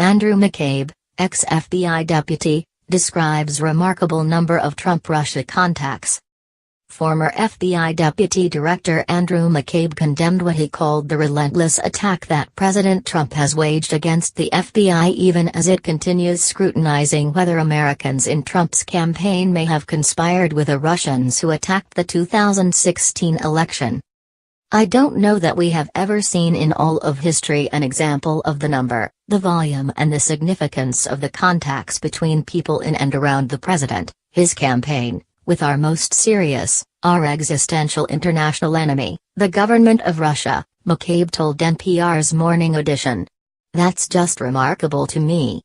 Andrew McCabe, ex-FBI deputy, describes remarkable number of Trump-Russia contacts. Former FBI Deputy Director Andrew McCabe condemned what he called the relentless attack that President Trump has waged against the FBI even as it continues scrutinizing whether Americans in Trump's campaign may have conspired with the Russians who attacked the 2016 election. I don't know that we have ever seen in all of history an example of the number, the volume and the significance of the contacts between people in and around the president, his campaign, with our most serious, our existential international enemy, the government of Russia, McCabe told NPR's Morning Edition. That's just remarkable to me.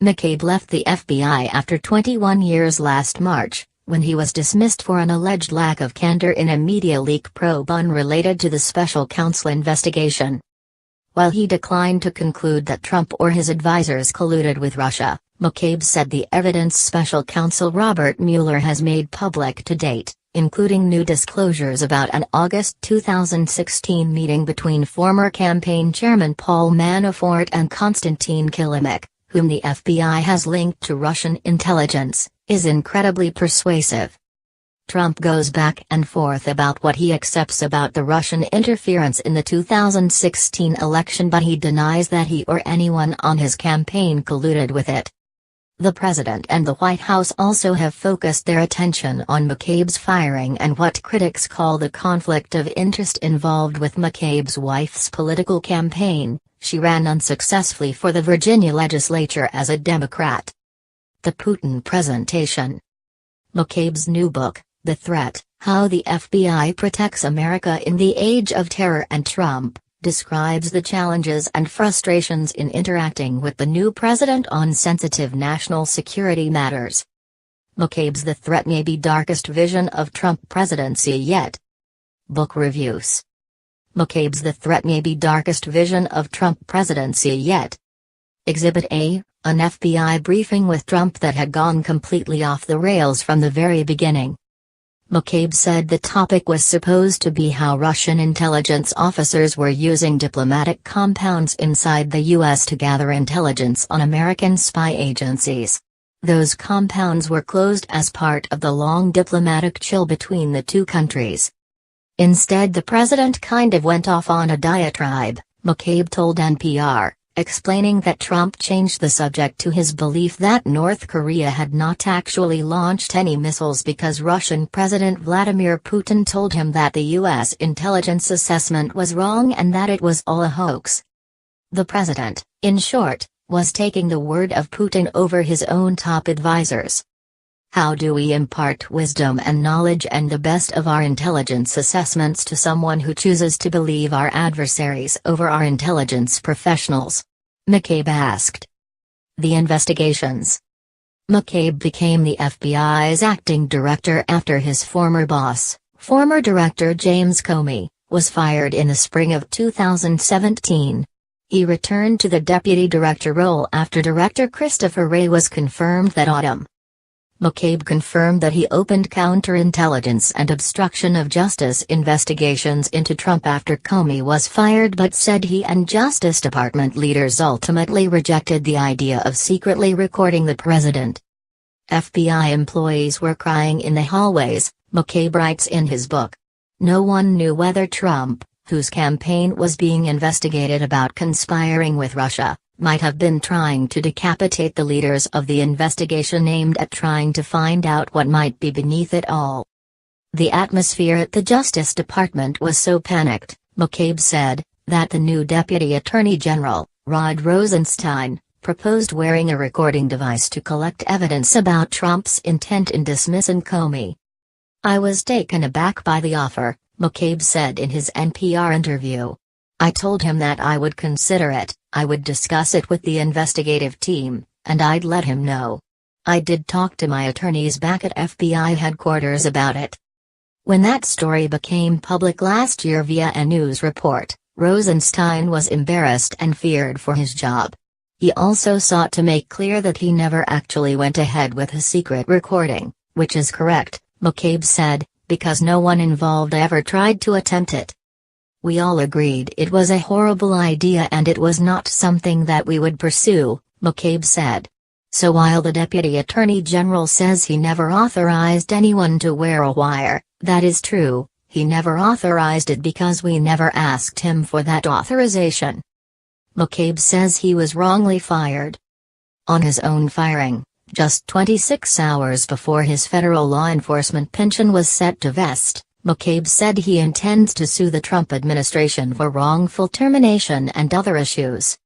McCabe left the FBI after 21 years last March, when he was dismissed for an alleged lack of candor in a media leak probe unrelated to the special counsel investigation. While he declined to conclude that Trump or his advisors colluded with Russia, McCabe said the evidence special counsel Robert Mueller has made public to date, including new disclosures about an August 2016 meeting between former campaign chairman Paul Manafort and Konstantin Kilimnik, whom the FBI has linked to Russian intelligence, is incredibly persuasive. Trump goes back and forth about what he accepts about the Russian interference in the 2016 election, but he denies that he or anyone on his campaign colluded with it. The president and the White House also have focused their attention on McCabe's firing and what critics call the conflict of interest involved with McCabe's wife's political campaign. She ran unsuccessfully for the Virginia legislature as a Democrat. The Putin presentation. McCabe's new book, The Threat: How the FBI Protects America in the Age of Terror and Trump, describes the challenges and frustrations in interacting with the new president on sensitive national security matters. McCabe's The Threat may be darkest vision of Trump presidency yet. Book reviews. McCabe's The Threat may be darkest vision of Trump presidency yet. Exhibit A, an FBI briefing with Trump that had gone completely off the rails from the very beginning. McCabe said the topic was supposed to be how Russian intelligence officers were using diplomatic compounds inside the U.S. to gather intelligence on American spy agencies. Those compounds were closed as part of the long diplomatic chill between the two countries. Instead, the president kind of went off on a diatribe, McCabe told NPR, explaining that Trump changed the subject to his belief that North Korea had not actually launched any missiles because Russian President Vladimir Putin told him that the U.S. intelligence assessment was wrong and that it was all a hoax. The president, in short, was taking the word of Putin over his own top advisors. How do we impart wisdom and knowledge and the best of our intelligence assessments to someone who chooses to believe our adversaries over our intelligence professionals? McCabe asked. The investigations. McCabe became the FBI's acting director after his former boss, former director James Comey, was fired in the spring of 2017. He returned to the deputy director role after Director Christopher Wray was confirmed that autumn. McCabe confirmed that he opened counterintelligence and obstruction of justice investigations into Trump after Comey was fired, but said he and Justice Department leaders ultimately rejected the idea of secretly recording the president. FBI employees were crying in the hallways, McCabe writes in his book. No one knew whether Trump, whose campaign was being investigated about conspiring with Russia, might have been trying to decapitate the leaders of the investigation aimed at trying to find out what might be beneath it all. The atmosphere at the Justice Department was so panicked, McCabe said, that the new Deputy Attorney General, Rod Rosenstein, proposed wearing a recording device to collect evidence about Trump's intent in dismissing Comey. I was taken aback by the offer, McCabe said in his NPR interview. I told him that I would consider it, I would discuss it with the investigative team, and I'd let him know. I did talk to my attorneys back at FBI headquarters about it. When that story became public last year via a news report, Rosenstein was embarrassed and feared for his job. He also sought to make clear that he never actually went ahead with a secret recording, which is correct, McCabe said, because no one involved ever tried to attempt it. We all agreed it was a horrible idea and it was not something that we would pursue, McCabe said. So while the Deputy Attorney General says he never authorized anyone to wear a wire, that is true, he never authorized it because we never asked him for that authorization. McCabe says he was wrongly fired. On his own firing, just 26 hours before his federal law enforcement pension was set to vest, McCabe said he intends to sue the Trump administration for wrongful termination and other issues.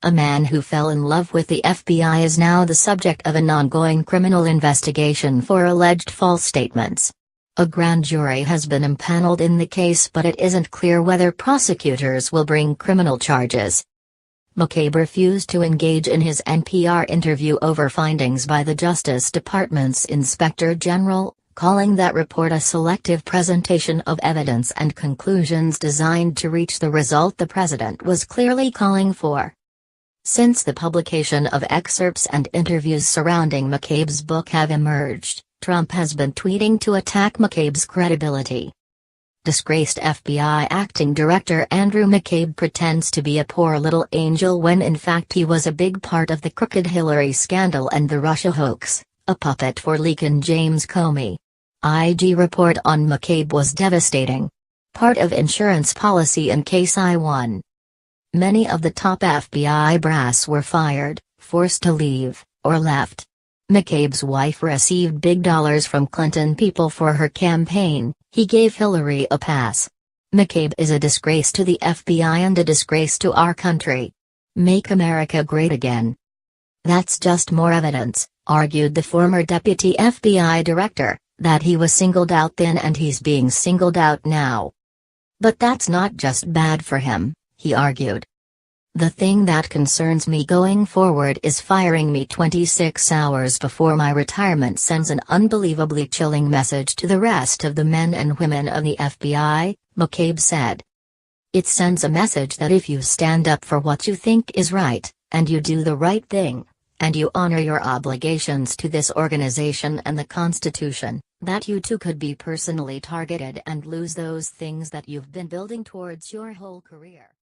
A man who fell in love with the FBI is now the subject of an ongoing criminal investigation for alleged false statements. A grand jury has been impaneled in the case, but it isn't clear whether prosecutors will bring criminal charges. McCabe refused to engage in his NPR interview over findings by the Justice Department's Inspector General, calling that report a selective presentation of evidence and conclusions designed to reach the result the president was clearly calling for. Since the publication of excerpts and interviews surrounding McCabe's book have emerged, Trump has been tweeting to attack McCabe's credibility. Disgraced FBI acting director Andrew McCabe pretends to be a poor little angel when in fact he was a big part of the crooked Hillary scandal and the Russia hoax, a puppet for leaking James Comey. IG report on McCabe was devastating. Part of insurance policy in case I-1. Many of the top FBI brass were fired, forced to leave, or left. McCabe's wife received big dollars from Clinton people for her campaign. He gave Hillary a pass. McCabe is a disgrace to the FBI and a disgrace to our country. Make America great again. That's just more evidence, argued the former deputy FBI director, that he was singled out then and he's being singled out now. But that's not just bad for him, he argued. The thing that concerns me going forward is firing me 26 hours before my retirement sends an unbelievably chilling message to the rest of the men and women of the FBI, McCabe said. It sends a message that if you stand up for what you think is right, and you do the right thing, and you honor your obligations to this organization and the Constitution, that you too could be personally targeted and lose those things that you've been building towards your whole career.